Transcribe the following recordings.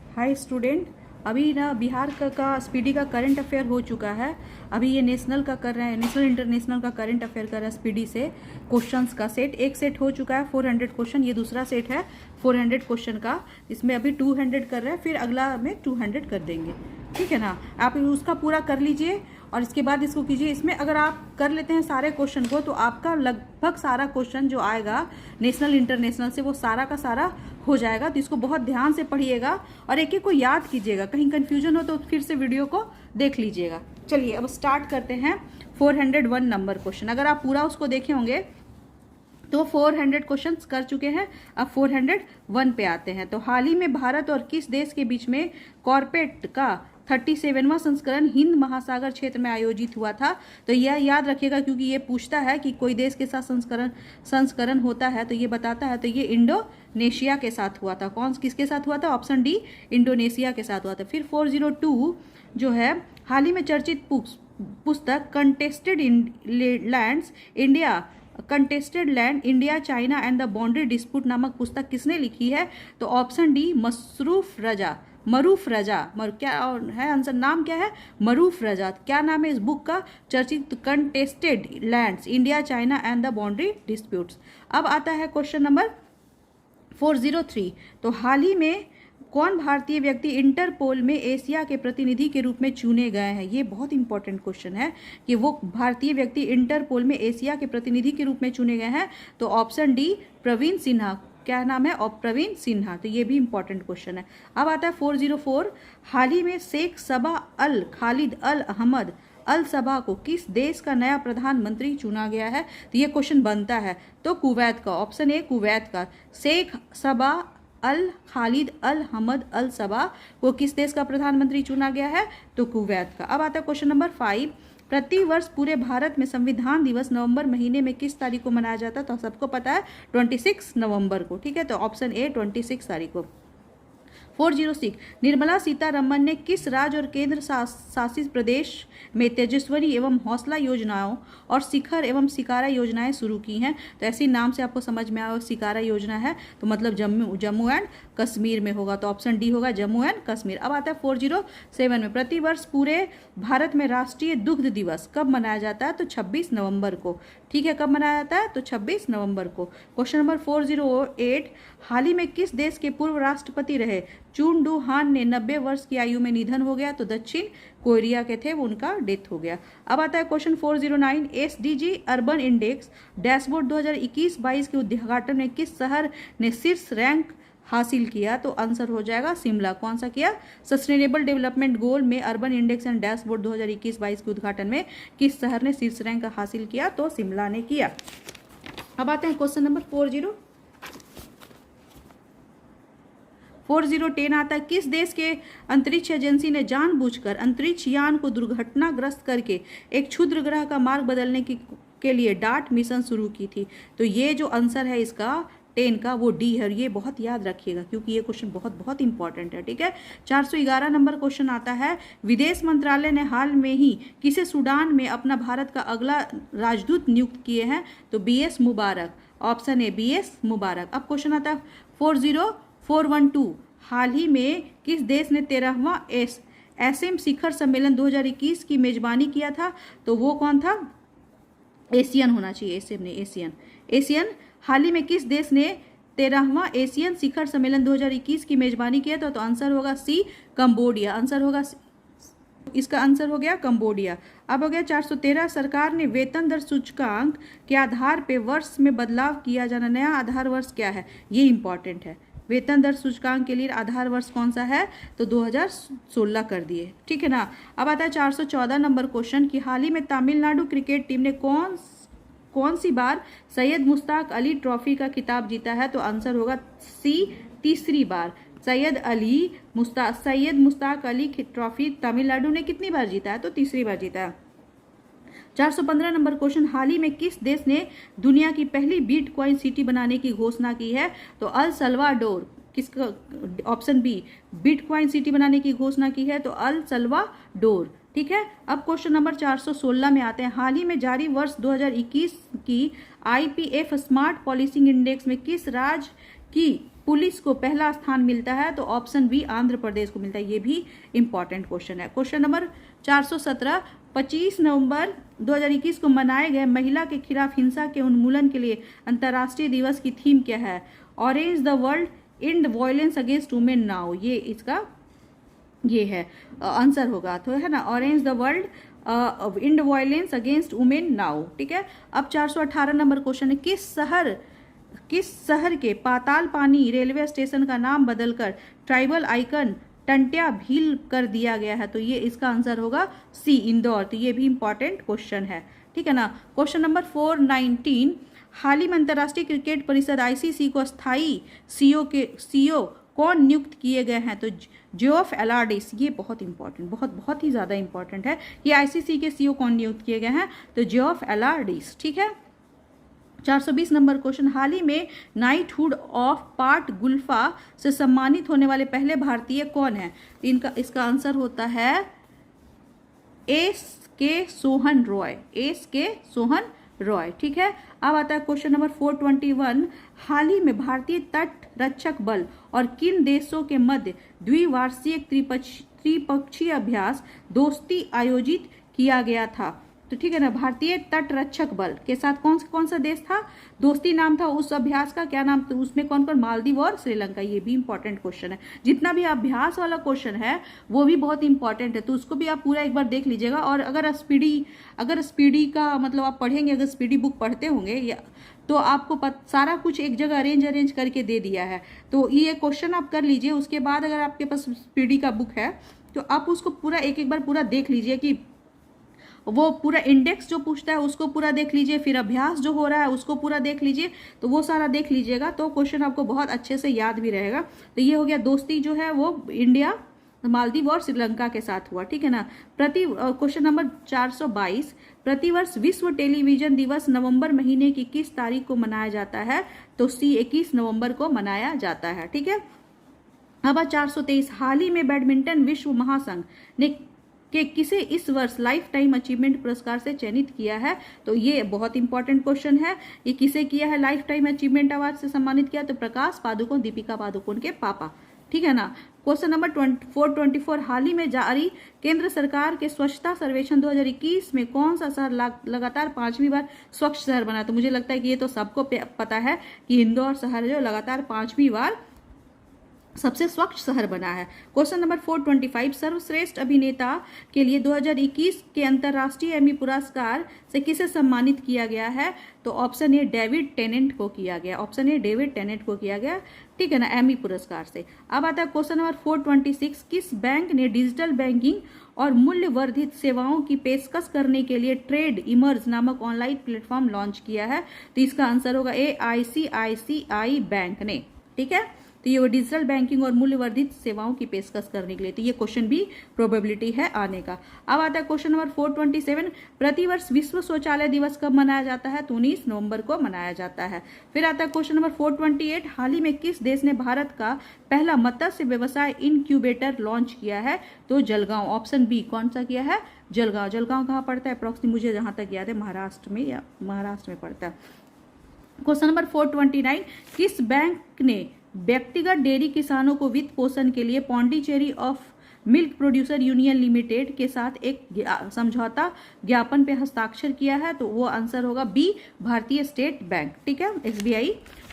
Hi student, अभी ना बिहार का स्पीडी का करंट अफेयर हो चुका है। अभी ये नेशनल का कर रहे हैं, नेशनल इंटरनेशनल का करंट अफेयर कर रहा है स्पीडी से। क्वेश्चंस का सेट, एक सेट हो चुका है 400 क्वेश्चन, ये दूसरा सेट है 400 क्वेश्चन का। इसमें अभी 200 कर रहे हैं, फिर अगला में 200 कर देंगे, ठीक है ना। आप उसका पूरा कर लीजिए और इसके बाद इसको कीजिए। इसमें अगर आप कर लेते हैं सारे क्वेश्चन को तो आपका लगभग सारा क्वेश्चन जो आएगा नेशनल इंटरनेशनल से वो सारा का सारा हो जाएगा। तो इसको बहुत ध्यान से पढ़िएगा और एक एक को याद कीजिएगा, कहीं कंफ्यूजन हो तो फिर से वीडियो को देख लीजिएगा। चलिए अब स्टार्ट करते हैं 401 नंबर क्वेश्चन। अगर आप पूरा उसको देखे होंगे तो 400 क्वेश्चंस कर चुके हैं, अब 401 पे आते हैं। तो हाल ही में भारत और किस देश के बीच में कॉर्पेट का 37वां संस्करण हिंद महासागर क्षेत्र में आयोजित हुआ था। तो यह याद रखिएगा क्योंकि ये पूछता है कि कोई देश के साथ संस्करण होता है तो ये बताता है। तो ये इंडोनेशिया के साथ हुआ था। कौन किसके साथ हुआ था? ऑप्शन डी, इंडोनेशिया के साथ हुआ था। फिर 402 जो है, हाल ही में चर्चित पुस्तक contested land India China and the boundary dispute नामक पुस्तक किसने लिखी है? तो ऑप्शन डी, मरूफ रजा क्या है आंसर? नाम क्या है? मरूफ रजा। क्या नाम है इस बुक का? चर्चित contested lands India China and the boundary disputes. अब आता है क्वेश्चन नंबर 403। तो हाल ही में कौन भारतीय व्यक्ति इंटरपोल में एशिया के प्रतिनिधि के रूप में चुने गए हैं? ये बहुत इंपॉर्टेंट क्वेश्चन है कि वो भारतीय व्यक्ति इंटरपोल में एशिया के प्रतिनिधि के रूप में चुने गए हैं। तो ऑप्शन डी, प्रवीण सिन्हा। क्या नाम है? और प्रवीण सिन्हा। तो ये भी इंपॉर्टेंट क्वेश्चन है। अब आता है 404। हाल ही में शेख सबा अल खालिद अल अहमद अल सबा को किस देश का नया प्रधानमंत्री चुना गया है? तो ये क्वेश्चन बनता है तो कुवैत का। ऑप्शन ए, कुवैत का। शेख सबा अल खालिद अल हमद अल सबा को किस देश का प्रधानमंत्री चुना गया है? तो कुवैत का। अब आता है क्वेश्चन नंबर 5। प्रति वर्ष पूरे भारत में संविधान दिवस नवंबर महीने में किस तारीख को मनाया जाता है? तो सबको पता है 26 नवंबर को, ठीक है। तो ऑप्शन ए, 26 तारीख को। 406। निर्मला सीतारमण ने किस राज्य और केंद्र शासित प्रदेश में तेजस्विनी एवं हौसला योजनाओं और शिखर एवं शिकारा योजनाएं शुरू की हैं? तो ऐसी नाम से आपको समझ में आया शिकारा योजना है तो मतलब जम्मू एंड कश्मीर में होगा। तो ऑप्शन डी होगा, जम्मू एंड कश्मीर। अब आता है 407 में। प्रतिवर्ष पूरे भारत में राष्ट्रीय दुग्ध दिवस कब मनाया जाता है? तो 26 नवंबर को, ठीक है। कब मनाया जाता है? तो 26 नवंबर को। Question number 408। हाल ही में किस देश के पूर्व राष्ट्रपति रहे चुन डू हान ने 90 वर्ष की आयु में निधन हो गया? तो दक्षिण कोरिया के थे, वो उनका डेथ हो गया। अब आता है question 409। SDG urban index dashboard 2021-22 के उद्घाटन में किस शहर ने शीर्ष रैंक हासिल किया? तो आंसर हो जाएगा शिमला। कौन सा किया? सस्टेनेबल डेवलपमेंट गोल में अर्बन इंडेक्स एंड डैशबोर्ड 2021-22 के उद्घाटन में किस शहर ने शीर्ष रैंक हासिल किया? तो शिमला ने किया। अब आते हैं क्वेश्चन नंबर 4010 आता है। किस देश के अंतरिक्ष एजेंसी ने जानबूझकर अंतरिक्ष यान को दुर्घटनाग्रस्त करके एक क्षुद्र ग्रह का मार्ग बदलने के लिए डार्ट मिशन शुरू की थी? तो ये जो आंसर है इसका 10 का वो डी है। ये बहुत याद रखिएगा क्योंकि ये क्वेश्चन बहुत बहुत इंपॉर्टेंट है, ठीक है। 411 नंबर क्वेश्चन आता है। विदेश मंत्रालय ने हाल में ही किसे सूडान में अपना भारत का अगला राजदूत नियुक्त किए हैं? तो BS Mubarak. Option A, BS मुबारक। अब क्वेश्चन आता है 40412। हाल ही में किस देश ने 13वां एसएम शिखर सम्मेलन 2021 की मेजबानी किया था? तो वो कौन था? एशियन होना चाहिए, एशियन नहीं, एशियन। हाल ही में किस देश ने 13वां एशियन शिखर सम्मेलन 2021 की मेजबानी किया था? तो आंसर होगा सी, कंबोडिया। आंसर होगा, इसका आंसर हो गया कंबोडिया। अब हो गया 413। सरकार ने वेतन दर सूचकांक के आधार पे वर्ष में बदलाव किया जाना, नया आधार वर्ष क्या है? ये इंपॉर्टेंट है। वेतन दर सूचकांक के लिए आधार वर्ष कौन सा है? तो 2016 कर दिए, ठीक है ना। अब आता है 414 नंबर क्वेश्चन कि हाल ही में तमिलनाडु क्रिकेट टीम ने कौन सी बार सैयद मुश्ताक अली ट्रॉफी का खिताब जीता है? तो आंसर होगा सी, तीसरी बार। सैयद मुश्ताक अली ट्रॉफी तमिलनाडु ने कितनी बार जीता है? तो तीसरी बार जीता है। 415 नंबर क्वेश्चन। हाल ही में किस देश ने दुनिया की पहली बिटकॉइन सिटी बनाने की घोषणा की है? तो अल सल्वाडोर। किसका? ऑप्शन बी, बिटकॉइन सिटी बनाने की घोषणा की है तो अल सल्वाडोर, ठीक है। अब क्वेश्चन नंबर 416 में आते हैं। हाल ही में जारी वर्ष 2021 की IPF स्मार्ट पॉलिसिंग इंडेक्स में किस राज्य की पुलिस को पहला स्थान मिलता है? तो ऑप्शन बी आंध्र प्रदेश को मिलता है। ये भी इंपॉर्टेंट क्वेश्चन है। क्वेश्चन नंबर 417, 25 नवंबर 2021 को मनाए गए महिला के खिलाफ हिंसा के उन्मूलन के लिए अंतर्राष्ट्रीय दिवस की थीम क्या है? Orange the world and violence against women now, ये इसका ये है आंसर होगा, तो है ना, orange the world and violence against women now. ठीक है। अब 418 नंबर क्वेश्चन है, किस शहर के पाताल पानी रेलवे स्टेशन का नाम बदलकर ट्राइबल आइकन टंट्या भील कर दिया गया है? तो ये इसका आंसर होगा सी, इंदौर। तो ये भी इंपॉर्टेंट क्वेश्चन है। ठीक है ना। क्वेश्चन नंबर 419, हाल ही में अंतर्राष्ट्रीय क्रिकेट परिषद आईसीसी को स्थायी सीईओ कौन नियुक्त किए गए हैं? तो जियोफ एलार्डिस, ये बहुत इंपॉर्टेंट, बहुत ही ज़्यादा इंपॉर्टेंट है। ये आईसीसी के सीईओ कौन नियुक्त किए गए हैं? तो जियोफ एलार्डिस। ठीक है। 420 नंबर क्वेश्चन, हाल ही में नाइटहुड ऑफ पार्ट गुल्फा से सम्मानित होने वाले पहले भारतीय कौन है? इसका आंसर होता है एस.के. सोहन रॉय। ठीक है। अब आता है क्वेश्चन नंबर 421, हाल ही में भारतीय तट रक्षक बल और किन देशों के मध्य द्विवार्षिक त्रिपक्षीय अभ्यास दोस्ती आयोजित किया गया था? तो ठीक है ना, भारतीय तट रक्षक बल के साथ कौन सा देश था? दोस्ती नाम था उस अभ्यास का, क्या नाम? तो उसमें कौन कौन? मालदीव और श्रीलंका। ये भी इंपॉर्टेंट क्वेश्चन है। जितना भी अभ्यास वाला क्वेश्चन है वो भी बहुत इंपॉर्टेंट है, तो उसको भी आप पूरा एक बार देख लीजिएगा। और अगर स्पीडी का मतलब आप पढ़ेंगे, अगर स्पीडी बुक पढ़ते होंगे तो आपको सारा कुछ एक जगह अरेंज करके दे दिया है, तो ये क्वेश्चन आप कर लीजिए। उसके बाद अगर आपके पास स्पीडी का बुक है तो आप उसको पूरा एक बार पूरा देख लीजिए कि वो पूरा इंडेक्स जो पूछता है उसको पूरा देख लीजिए, फिर अभ्यास जो हो रहा है उसको पूरा देख लीजिए। तो वो सारा देख लीजिएगा तो क्वेश्चन आपको बहुत अच्छे से याद भी रहेगा। तो ये हो गया, दोस्ती जो है वो इंडिया, मालदीव और श्रीलंका के साथ हुआ। ठीक है ना। क्वेश्चन नंबर 422, प्रतिवर्ष विश्व टेलीविजन दिवस नवंबर महीने की किस तारीख को मनाया जाता है? तो सी 21 नवंबर को मनाया जाता है। ठीक है। अब 423, हाल ही में बैडमिंटन विश्व महासंघ ने किसे इस वर्ष लाइफ टाइम अचीवमेंट पुरस्कार से चयनित किया है? तो ये बहुत इंपॉर्टेंट क्वेश्चन है। ये किसे किया है लाइफ टाइम अचीवमेंट अवार्ड से सम्मानित किया? तो प्रकाश पादुकोण, दीपिका पादुकोण के पापा। ठीक है ना। क्वेश्चन नंबर 424, हाल ही में जारी केंद्र सरकार के स्वच्छता सर्वेक्षण 2021 में कौन सा शहर लगातार 5वीं बार स्वच्छ शहर बना? तो मुझे लगता है कि ये तो सबको पता है कि इंदौर शहर जो लगातार 5वीं बार सबसे स्वच्छ शहर बना है। क्वेश्चन नंबर 425, सर्वश्रेष्ठ अभिनेता के लिए 2021 के अंतर्राष्ट्रीय एमी पुरस्कार से किसे सम्मानित किया गया है? तो ऑप्शन ए डेविड टेनेंट को किया गया। ठीक है ना, एमी पुरस्कार से। अब आता है क्वेश्चन नंबर 426, किस बैंक ने डिजिटल बैंकिंग और मूल्य वर्धित सेवाओं की पेशकश करने के लिए ट्रेड इमर्ज नामक ऑनलाइन प्लेटफॉर्म लॉन्च किया है? तो इसका आंसर होगा ए, ICICI बैंक ने। ठीक है। तो ये डिजिटल बैंकिंग और मूल्य वर्धित सेवाओं की पेशकश करने के लिए, तो ये क्वेश्चन भी प्रोबेबिलिटी है आने का। अब आता है क्वेश्चन नंबर 427, प्रतिवर्ष विश्व शौचालय दिवस कब मनाया जाता है? तो 19 नवंबर को मनाया जाता है। फिर आता है क्वेश्चन नंबर 428, हाल ही में किस देश ने भारत का पहला मत्स्य व्यवसाय इनक्यूबेटर लॉन्च किया है? तो जलगांव। ऑप्शन बी कौन सा किया है? जलगांव कहाँ पड़ता है? अप्रोक्सीमेटली मुझे जहां तक याद है महाराष्ट्र में पड़ता है। क्वेश्चन नंबर 429, किस बैंक ने व्यक्तिगत डेयरी किसानों को वित्त पोषण के लिए Pondicherry of milk producer union limited के साथ एक समझौता ज्ञापन पे हस्ताक्षर किया है? तो वो आंसर होगा बी, भारतीय स्टेट बैंक। ठीक है, SBI।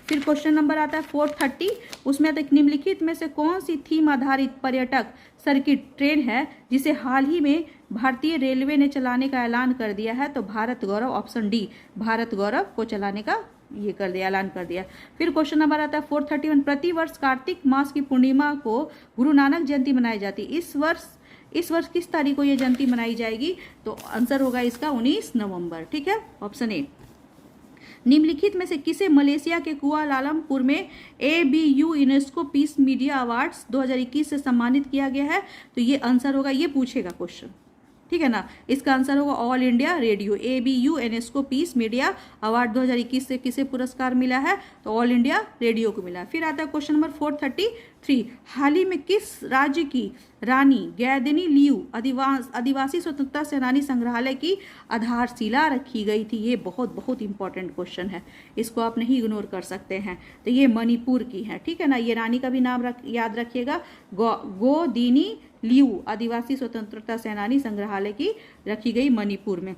फिर क्वेश्चन नंबर आता है 430, उसमें निम्नलिखित में से कौन सी थीम आधारित पर्यटक सर्किट ट्रेन है जिसे हाल ही में भारतीय रेलवे ने चलाने का ऐलान कर दिया है? तो भारत गौरव। ऑप्शन डी, भारत गौरव को चलाने का ये कर दिया, ऐलान कर दिया। फिर क्वेश्चन नंबर आता है 431, प्रतिवर्ष कार्तिक मास की पूर्णिमा को गुरु नानक जयंती मनाई जाती है। इस वर्ष किस तारीख को ये जयंती मनाई जाएगी? तो आंसर होगा इसका 19 नवंबर। ठीक है, ऑप्शन ए। निम्नलिखित में से किसे मलेशिया के कुआलालंपुर में ABU UNESCO peace media awards 2021 से सम्मानित किया गया है? तो ये आंसर होगा, ये पूछेगा क्वेश्चन, ठीक है ना। इसका आंसर होगा All India Radio. ABU UNESCO peace media award 2021 से किसे पुरस्कार मिला है, तो ऑल इंडिया रेडियो को मिला है। फिर आता है क्वेश्चन नंबर 433, हाल ही में किस राज्य की रानी गैदिनी लियू आदिवासी स्वतंत्रता सेनानी संग्रहालय की आधारशिला रखी गई थी? ये बहुत बहुत इंपॉर्टेंट क्वेश्चन है, इसको आप नहीं इग्नोर कर सकते हैं। तो ये मणिपुर की है, ठीक है ना। ये रानी का भी नाम याद रखिएगा, गोदिनी लियू आदिवासी स्वतंत्रता सेनानी संग्रहालय की रखी गई मणिपुर में।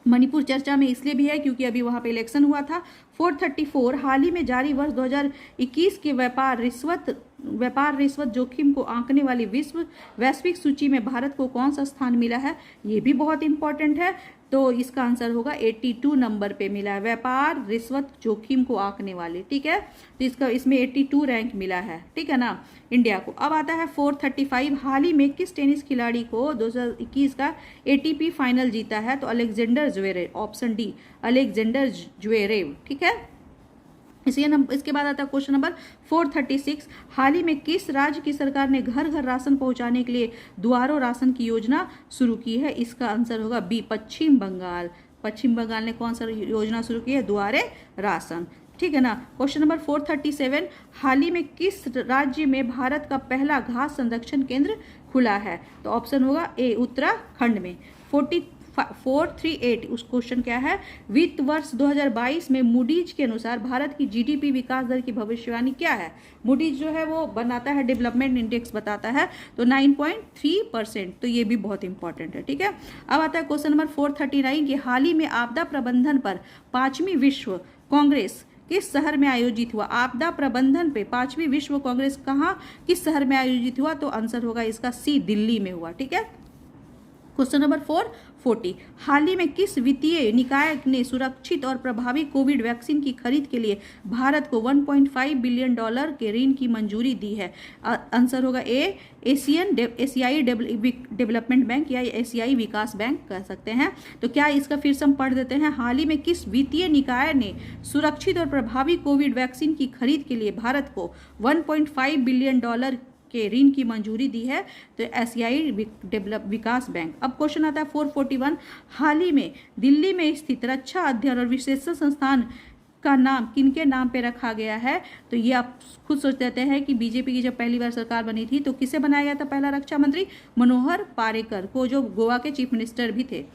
मणिपुर चर्चा में इसलिए भी है क्योंकि अभी वहां पे इलेक्शन हुआ था। 434, हाल ही में जारी वर्ष 2021 के व्यापार रिश्वत जोखिम को आंकने वाली वैश्विक सूची में भारत को कौन सा स्थान मिला है? ये भी बहुत इंपॉर्टेंट है, तो इसका आंसर होगा 82 नंबर पे मिला है, व्यापार रिश्वत जोखिम को आंकने वाली, ठीक है। तो इसमें 82 रैंक मिला है, ठीक है ना, इंडिया को। अब आता है 435, हाल ही में किस टेनिस खिलाड़ी को 2021 का ATP फाइनल जीता है? तो Alexander Zverev, option D Alexander Zverev, ठीक है। इसके बाद आता है क्वेश्चन नंबर 436, हाल ही में किस राज्य की सरकार ने घर घर राशन पहुंचाने के लिए दुआरो राशन की योजना शुरू की है? इसका आंसर होगा बी पश्चिम बंगाल। पश्चिम बंगाल ने कौन सा योजना शुरू की है? दुआरे राशन, ठीक है ना। क्वेश्चन नंबर 437, हाल ही में किस राज्य में भारत का पहला घास संरक्षण केंद्र खुला है? तो ऑप्शन होगा ए उत्तराखंड में। 438, उस क्वेश्चन क्या है? वित्त वर्ष 2022 में मूडीज के अनुसार भारत की GDP विकास दर की भविष्यवाणी क्या है? मूडीज जो है वो बनाता है, डेवलपमेंट इंडेक्स बताता है, तो 9.3%, तो ये भी बहुत इंपॉर्टेंट है, ठीक है। अब आता है क्वेश्चन नंबर 439 कि हाल ही में आपदा प्रबंधन पर 5वीं विश्व कांग्रेस किस शहर में आयोजित हुआ? आपदा प्रबंधन पे 5वीं विश्व कांग्रेस कहाँ, किस शहर में आयोजित हुआ? तो आंसर होगा इसका सी, दिल्ली में हुआ, ठीक है। क्वेश्चन नंबर 440, हाल ही में किस वित्तीय निकाय ने सुरक्षित और प्रभावी कोविड वैक्सीन की खरीद के लिए भारत को $1.5 बिलियन के ऋण की मंजूरी दी है? आंसर होगा ए, एशियाई डेवलपमेंट बैंक या एशियाई विकास बैंक कह सकते हैं। तो क्या इसका फिर से हम पढ़ देते हैं, हाल ही में किस वित्तीय निकाय ने सुरक्षित और प्रभावी कोविड वैक्सीन की खरीद के लिए भारत को $1.5 बिलियन के ऋण की मंजूरी दी है? तो एशियाई विकास बैंक। अब क्वेश्चन आता है 441, हाल ही में दिल्ली में स्थित रक्षा अध्ययन और विशेषज्ञ संस्थान का नाम किनके नाम पे रखा गया है? तो ये आप खुद सोच देते हैं कि बीजेपी की जब पहली बार सरकार बनी थी तो किसे बनाया गया था पहला रक्षा मंत्री? मनोहर पार्रिकर को, जो गोवा के चीफ मिनिस्टर भी थे,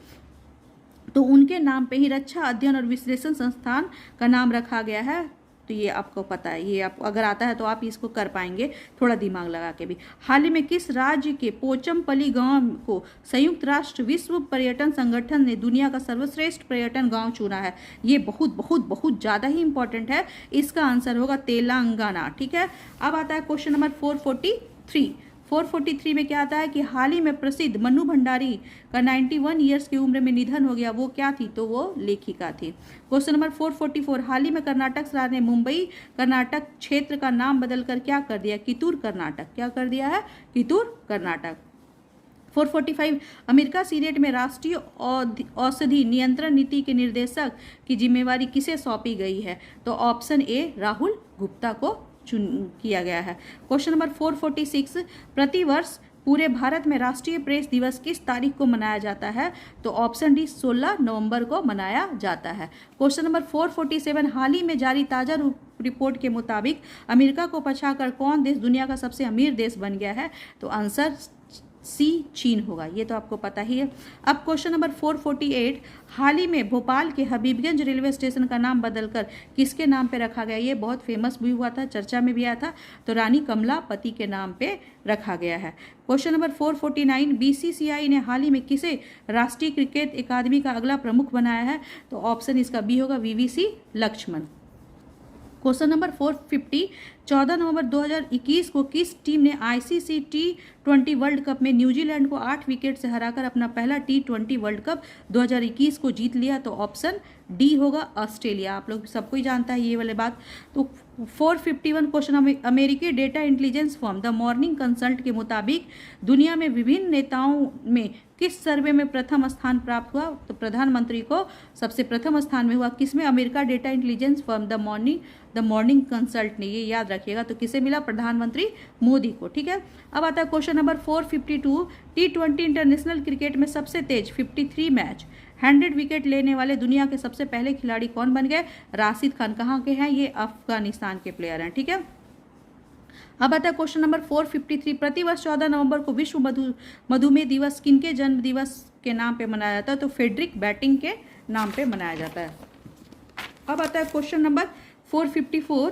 तो उनके नाम पे ही रक्षा अध्ययन और विश्लेषण संस्थान का नाम रखा गया है। तो ये आपको पता है, ये आप अगर आता है तो आप इसको कर पाएंगे थोड़ा दिमाग लगा के भी। हाल ही में किस राज्य के पोचमपल्ली गांव को संयुक्त राष्ट्र विश्व पर्यटन संगठन ने दुनिया का सर्वश्रेष्ठ पर्यटन गांव चुना है? ये बहुत बहुत बहुत ज़्यादा ही इंपॉर्टेंट है, इसका आंसर होगा तेलंगाना, ठीक है। अब आता है क्वेश्चन नंबर 443 में क्या आता है कि हाल ही में प्रसिद्ध मन्नू भंडारी का 91 ईयर्स की उम्र में निधन हो गया, वो क्या थी? तो वो लेखिका थी। क्वेश्चन नंबर 444, हाल ही में कर्नाटक सरकार ने मुंबई कर्नाटक क्षेत्र का नाम बदलकर क्या कर दिया? कितूर कर्नाटक। क्या कर दिया है? कितूर कर्नाटक। 445, अमेरिका सीनेट में राष्ट्रीय औषधि नियंत्रण नीति के निर्देशक की जिम्मेवारी किसे सौंपी गई है? तो ऑप्शन ए राहुल गुप्ता को किया गया है। क्वेश्चन नंबर 446, प्रतिवर्ष पूरे भारत में राष्ट्रीय प्रेस दिवस किस तारीख को मनाया जाता है? तो ऑप्शन डी 16 नवंबर को मनाया जाता है। क्वेश्चन नंबर 447, हाल ही में जारी ताजा रिपोर्ट के मुताबिक अमेरिका को पछाकर कौन देश दुनिया का सबसे अमीर देश बन गया है? तो आंसर सी चीन होगा, ये तो आपको पता ही है। अब क्वेश्चन नंबर 448, हाल ही में भोपाल के हबीबगंज रेलवे स्टेशन का नाम बदलकर किसके नाम पे रखा गया? ये बहुत फेमस भी हुआ था, चर्चा में भी आया था, तो रानी कमलापति के नाम पे रखा गया है। क्वेश्चन नंबर 449, BCCI ने हाल ही में किसे राष्ट्रीय क्रिकेट अकादमी का अगला प्रमुख बनाया है? तो ऑप्शन इसका बी होगा VVC लक्ष्मण। क्वेश्चन नंबर 450, 14 नवंबर 2021 को किस टीम ने ICC T20 वर्ल्ड कप में न्यूजीलैंड को 8 विकेट से हराकर अपना पहला T20 वर्ल्ड कप 2021 को जीत लिया? तो ऑप्शन डी होगा ऑस्ट्रेलिया। आप लोग सबको ही जानता है ये वाले बात। तो 451 क्वेश्चन, अमेरिकी data intelligence firm the morning consult के मुताबिक दुनिया में विभिन्न नेताओं में किस सर्वे में प्रथम स्थान प्राप्त हुआ? तो प्रधानमंत्री को सबसे प्रथम स्थान में हुआ, किसमें? America data intelligence firm the morning consult ने, ये याद रखिएगा। तो किसे मिला? प्रधानमंत्री मोदी को। ठीक है, अब आता है question number 452। T20 international cricket में सबसे तेज 53 मैच 100 विकेट लेने वाले दुनिया के सबसे पहले खिलाड़ी कौन बन गए? राशिद खान। कहाँ के हैं ये? अफगानिस्तान के प्लेयर हैं। ठीक है, अब आता है क्वेश्चन नंबर 453। प्रतिवर्ष 14 नवंबर को विश्व मधुमेह दिवस किनके जन्म दिवस के नाम पे मनाया जाता है? तो फ्रेडरिक बैटिंग के नाम पे मनाया जाता है। अब आता है क्वेश्चन नंबर 454।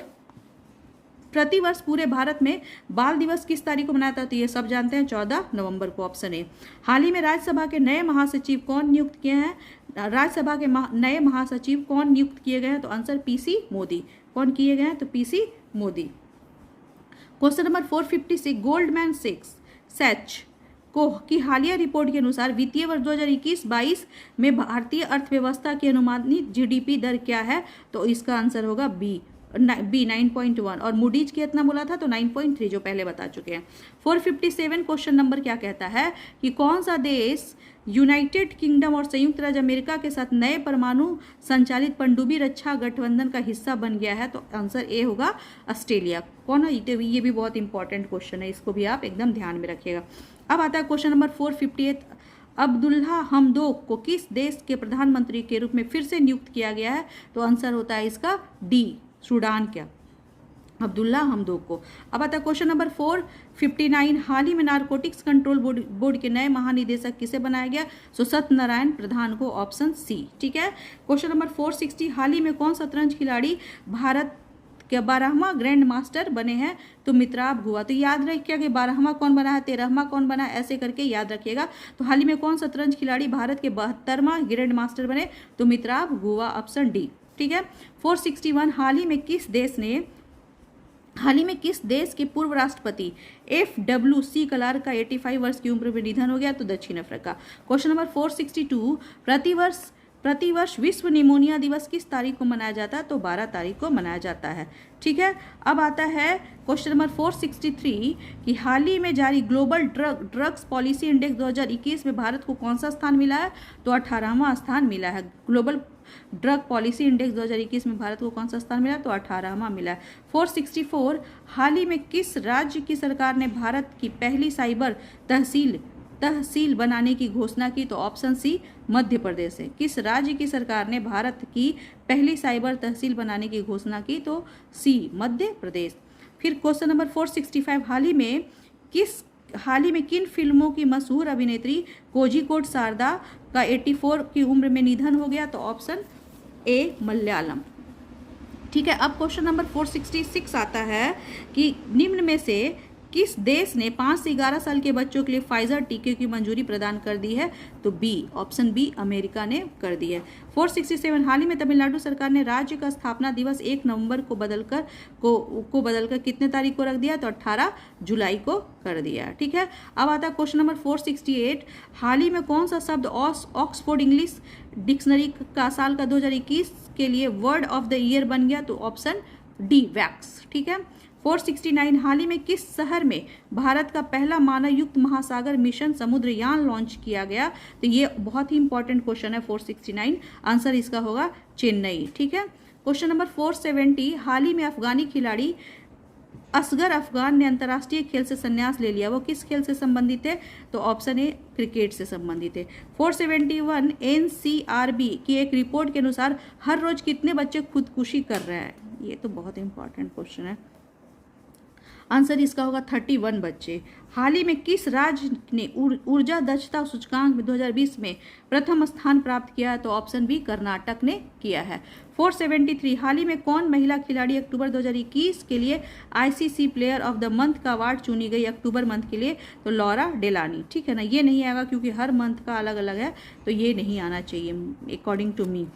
प्रतिवर्ष पूरे भारत में बाल दिवस किस तारीख को मनाया जाता है? तो ये सब जानते हैं, 14 नवंबर को। Option A. हाल ही में राज्यसभा के नए महासचिव कौन नियुक्त किए हैं? राज्यसभा के नए महासचिव कौन नियुक्त किए गए हैं? तो आंसर पीसी मोदी। कौन किए गए हैं? तो PC Modi. Question number 456। Goldman Sachs को की हालिया रिपोर्ट के अनुसार वित्तीय वर्ष 2021-22 में भारतीय अर्थव्यवस्था की अनुमानित जीडीपी दर क्या है? तो इसका आंसर होगा बी 9.1। और मूडीज कितना बोला था? तो 9.3, जो पहले बता चुके हैं। 457 क्वेश्चन नंबर क्या कहता है कि कौन सा देश यूनाइटेड किंगडम और संयुक्त राज्य अमेरिका के साथ नए परमाणु संचालित पनडुब्बी रक्षा गठबंधन का हिस्सा बन गया है? तो आंसर ए होगा ऑस्ट्रेलिया। कौन है? ये भी बहुत इंपॉर्टेंट क्वेश्चन है, इसको भी आप एकदम ध्यान में रखिएगा। अब आता है क्वेश्चन नंबर 458। अब्दुल्ला हमदोक को किस देश के प्रधानमंत्री के रूप में फिर से नियुक्त किया गया है? तो आंसर होता है इसका डी, सूडान क्या, अब्दुल्ला हमदोक को। अब आता है क्वेश्चन नंबर 459। हाल ही में नारकोटिक्स कंट्रोल बोर्ड के नए महानिदेशक किसे बनाया गया? सो सत्यनारायण प्रधान को। Option C. ठीक है, क्वेश्चन नंबर 460। हाल ही में कौन शतरंज खिलाड़ी भारत के 12वां ग्रैंड मास्टर बने हैं? तो मित्राब हुआ। तो याद रखिएगा कि 12वां कौन बना है, 13वां कौन बना है, ऐसे करके याद रखिएगा। तो हाल ही में कौन शतरंज खिलाड़ी भारत के 72वां ग्रैंड मास्टर बने? तो मित्राब हुआ। Option D. ठीक है, 461। हाल ही में किस देश के पूर्व राष्ट्रपति FWC क्लार्क का 85 वर्ष की उम्र में निधन हो गया? तो दक्षिण अफ्रीका। Question number 462। प्रतिवर्ष विश्व निमोनिया दिवस किस तारीख को मनाया जाता है? तो 12 तारीख को मनाया जाता है। ठीक है, अब आता है क्वेश्चन नंबर 463 कि हाल ही में जारी ग्लोबल ड्रग्स पॉलिसी इंडेक्स 2021 में भारत को कौन सा स्थान मिला है? तो 18वां स्थान मिला है। ग्लोबल ड्रग पॉलिसी इंडेक्स 2021 में भारत को कौन सा स्थान मिला? तो 18वां मिला है। 464। हाल ही में किस राज्य की सरकार ने भारत की पहली साइबर तहसील बनाने की घोषणा की? तो ऑप्शन सी, मध्य प्रदेश है। किस राज्य की सरकार ने भारत की पहली साइबर तहसील बनाने की घोषणा की? तो सी, मध्य प्रदेश। फिर क्वेश्चन नंबर 465। हाल ही में किन फिल्मों की मशहूर अभिनेत्री कोझिकोड शारदा का 84 की उम्र में निधन हो गया? तो ऑप्शन ए, मलयालम। ठीक है, अब क्वेश्चन नंबर 466 आता है कि निम्न में से किस देश ने 5 से 11 साल के बच्चों के लिए फाइजर टीके की मंजूरी प्रदान कर दी है? तो बी, ऑप्शन बी, अमेरिका ने कर दी है। 467। हाल ही में तमिलनाडु सरकार ने राज्य का स्थापना दिवस 1 नवंबर को बदलकर कितने तारीख को रख दिया? तो 18 जुलाई को कर दिया। ठीक है, अब आता है क्वेश्चन नंबर 468। हाल ही में कौन सा शब्द ऑक्सफोर्ड इंग्लिश डिक्शनरी का साल का 2021 के लिए वर्ड ऑफ द ईयर बन गया? तो ऑप्शन डी, वैक्स। ठीक है, 469। हाल ही में किस शहर में भारत का पहला मानव युक्त महासागर मिशन समुद्रयान लॉन्च किया गया? तो ये बहुत ही इंपॉर्टेंट क्वेश्चन है 469। आंसर इसका होगा चेन्नई। ठीक है, क्वेश्चन नंबर 470। हाल ही में अफगानी खिलाड़ी असगर अफगान ने अंतर्राष्ट्रीय खेल से संन्यास ले लिया। वो किस खेल से संबंधित है? तो ऑप्शन ए, क्रिकेट से संबंधित है। 471। NCRB की एक रिपोर्ट के अनुसार हर रोज कितने बच्चे खुदकुशी कर रहे हैं? ये तो बहुत इंपॉर्टेंट क्वेश्चन है। आंसर इसका होगा 31 बच्चे। हाल ही में किस राज्य ने ऊर्जा दक्षता सूचकांक में 2020 में प्रथम स्थान प्राप्त किया? तो ऑप्शन बी, कर्नाटक ने किया है। 473। हाल ही में कौन महिला खिलाड़ी अक्टूबर 2021 के लिए ICC player of the month का अवार्ड चुनी गई अक्टूबर मंथ के लिए? तो लॉरा डेलानी। ठीक है ना, ये नहीं आएगा क्योंकि हर मंथ का अलग अलग है, तो ये नहीं आना चाहिए अकॉर्डिंग टू मी।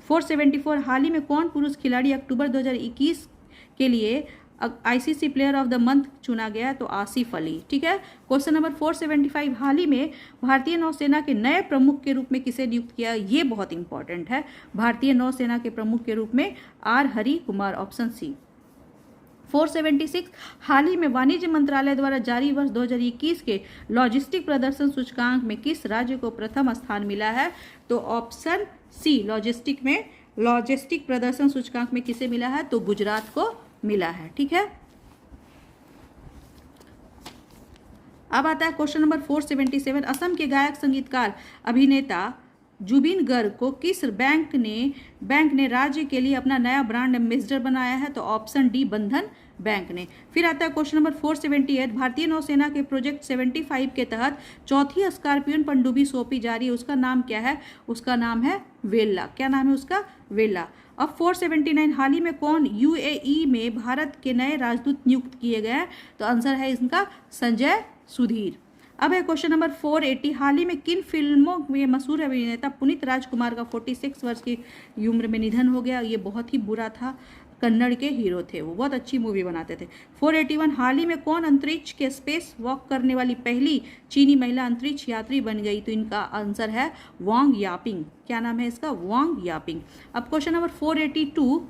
474। हाल ही में कौन पुरुष खिलाड़ी अक्टूबर 2021 के लिए ICC player of the month चुना गया? तो आसिफ अली। ठीक है, क्वेश्चन नंबर 475। हाल ही में भारतीय नौसेना के नए प्रमुख के रूप में किसे नियुक्त किया? ये बहुत इंपॉर्टेंट है। भारतीय नौसेना के प्रमुख के रूप में R Hari Kumar. Option C. 476। हाल ही में वाणिज्य मंत्रालय द्वारा जारी वर्ष 2021 के लॉजिस्टिक प्रदर्शन सूचकांक में किस राज्य को प्रथम स्थान मिला है? तो ऑप्शन सी, लॉजिस्टिक प्रदर्शन सूचकांक में किसे मिला है? तो गुजरात को मिला है। ठीक है। अब आता है क्वेश्चन नंबर 477। असम के गायक संगीतकार अभिनेता जुबिन गर्ग को किस बैंक ने राज्य के लिए अपना नया ब्रांड एम्बेसडर बनाया है? तो ऑप्शन डी बंधन बैंक ने। फिर आता है क्वेश्चन नंबर 478। भारतीय नौसेना के प्रोजेक्ट 75 के तहत चौथी स्कॉर्पियन पनडुब्बी सौंपी जा रही है, उसका नाम क्या है? उसका नाम है वेला। क्या नाम है उसका? वेला। अब 479। हाल ही में कौन यूएई में भारत के नए राजदूत नियुक्त किए गए हैं? तो आंसर है इनका संजय सुधीर। अब है क्वेश्चन नंबर 480। हाल ही में किन फिल्मों में मशहूर अभिनेता पुनीत राजकुमार का 46 वर्ष की उम्र में निधन हो गया? ये बहुत ही बुरा था। कन्नड़ के हीरो थे, वो बहुत अच्छी मूवी बनाते थे। 481। हाल ही में कौन अंतरिक्ष के स्पेस वॉक करने वाली पहली चीनी महिला अंतरिक्ष यात्री बन गई? तो इनका आंसर है वांग यापिंग। क्या नाम है इसका? Wang Yaping. अब क्वेश्चन नंबर 482।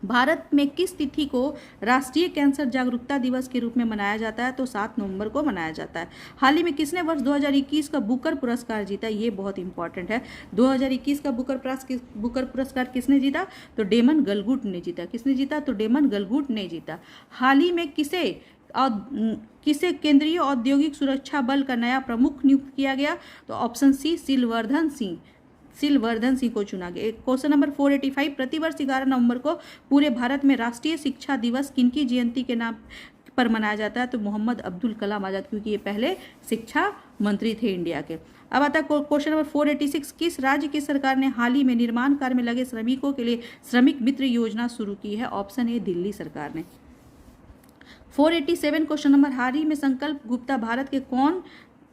भारत में किस तिथि को राष्ट्रीय कैंसर जागरूकता दिवस के रूप में मनाया जाता है? तो 7 नवंबर को मनाया जाता है। हाल ही में किसने वर्ष 2021 का बुकर पुरस्कार जीता? ये बहुत इंपॉर्टेंट है। 2021 का बुकर पुरस्कार किसने जीता? तो डेमन गलगुट ने जीता। किसने जीता? तो डेमन गलगुट ने जीता। हाल ही में किसे केंद्रीय औद्योगिक सुरक्षा बल का नया प्रमुख नियुक्त किया गया? तो ऑप्शन सी सिलवर्धन सिंह को चुना गया। Question number 485। प्रतिवर्ष 11 नवंबर को पूरे भारत में राष्ट्रीय शिक्षा दिवस किनकी जयंती के नाम पर मनाया जाता है? तो मोहम्मद अब्दुल कलाम आजाद, क्योंकि ये पहले शिक्षा मंत्री थे इंडिया के। अब आता है क्वेश्चन नंबर 486। किस राज्य की सरकार ने हाल ही में निर्माण कार्य में लगे श्रमिकों के लिए श्रमिक मित्र योजना शुरू की है? ऑप्शन ए दिल्ली सरकार ने। 487 क्वेश्चन नंबर। हाल ही में संकल्प गुप्ता भारत के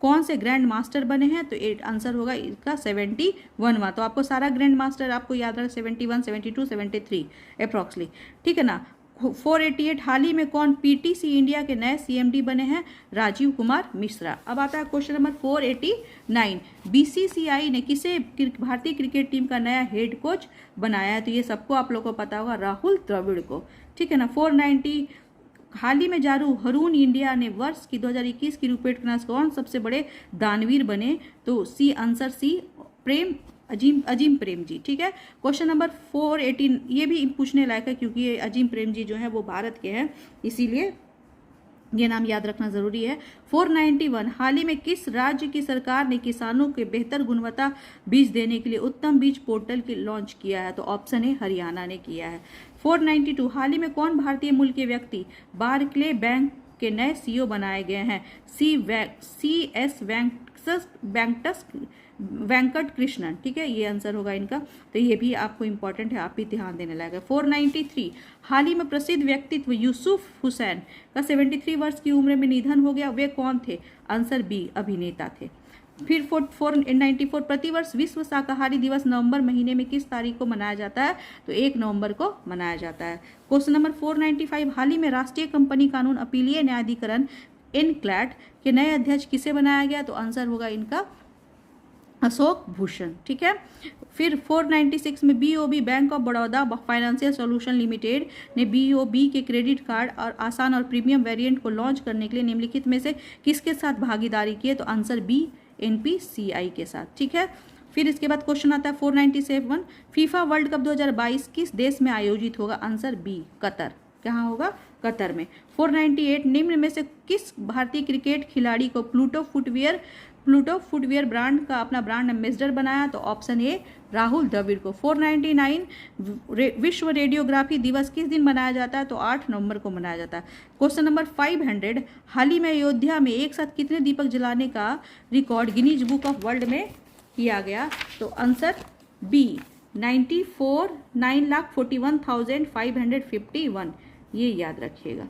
कौन से ग्रैंड मास्टर बने हैं? तो आंसर होगा इसका 71वां। तो आपको सारा ग्रैंड मास्टर आपको याद रखना, 71, 72, 73 अप्रॉक्सली, ठीक है ना। 488। हाल ही में कौन पीटीसी इंडिया के नए सीएमडी बने हैं? राजीव कुमार मिश्रा। अब आता है क्वेश्चन नंबर 489। बीसीसीआई ने किसे भारतीय क्रिकेट टीम का नया हेड कोच बनाया है? तो ये सबको आप लोगों को पता होगा, राहुल द्रविड़ को, ठीक है ना। 490। हाल ही में जारू हरून इंडिया ने वर्ष की 2021 की रुपेट क्लास कौन सबसे बड़े दानवीर बने? तो सी आंसर सी अजीम प्रेम जी, ठीक है। क्वेश्चन नंबर 418 ये भी पूछने लायक है, क्योंकि ये अजीम प्रेम जी जो है वो भारत के हैं, इसीलिए ये नाम याद रखना जरूरी है। 491। हाल ही में किस राज्य की सरकार ने किसानों के बेहतर गुणवत्ता बीज देने के लिए उत्तम बीज पोर्टल की लॉन्च किया है? तो ऑप्शन ए हरियाणा ने किया है। 492। हाल ही में कौन भारतीय मूल के व्यक्ति बार्कले बैंक के नए सीईओ बनाए गए हैं? CS वेंकट कृष्णन, ठीक है, ये आंसर होगा इनका। तो ये भी आपको इंपॉर्टेंट है, आप भी ध्यान देने लायक है। 493। हाल ही में प्रसिद्ध व्यक्तित्व यूसुफ हुसैन का 73 वर्ष की उम्र में निधन हो गया, वे कौन थे? आंसर बी अभिनेता थे। फिर 494। प्रतिवर्ष विश्व शाकाहारी दिवस नवंबर महीने में किस तारीख को मनाया जाता है? तो 1 नवंबर को मनाया जाता है। Question number 495। हाल ही में राष्ट्रीय कंपनी कानून अपीलीय न्यायाधिकरण एनक्लैट के नए अध्यक्ष किसे बनाया गया? तो आंसर होगा इनका अशोक भूषण, ठीक है। फिर 496 में BOB bank of Baroda financial solution limited ने बीओबी के क्रेडिट कार्ड और आसान और प्रीमियम वेरिएंट को लॉन्च करने के लिए निम्नलिखित में से किसके साथ भागीदारी की है? तो आंसर बी एनपीसीआई के साथ, ठीक है। फिर इसके बाद क्वेश्चन आता है 497। फीफा वर्ल्ड कप 2022 किस देश में आयोजित होगा? Answer B Qatar. कहाँ होगा? कतर में। 498। निम्न में से किस भारतीय क्रिकेट खिलाड़ी को प्लूटो फुटवियर ब्रांड का अपना ब्रांड एम्बेसडर बनाया? तो ऑप्शन ए राहुल द्रविड़ को। 499। विश्व रेडियोग्राफी दिवस किस दिन मनाया जाता है? तो 8 नवंबर को मनाया जाता है। Question number 500। हाल ही में अयोध्या में एक साथ कितने दीपक जलाने का record Guinness book of world में किया गया? तो आंसर बी 9,41,551। ये याद रखिएगा।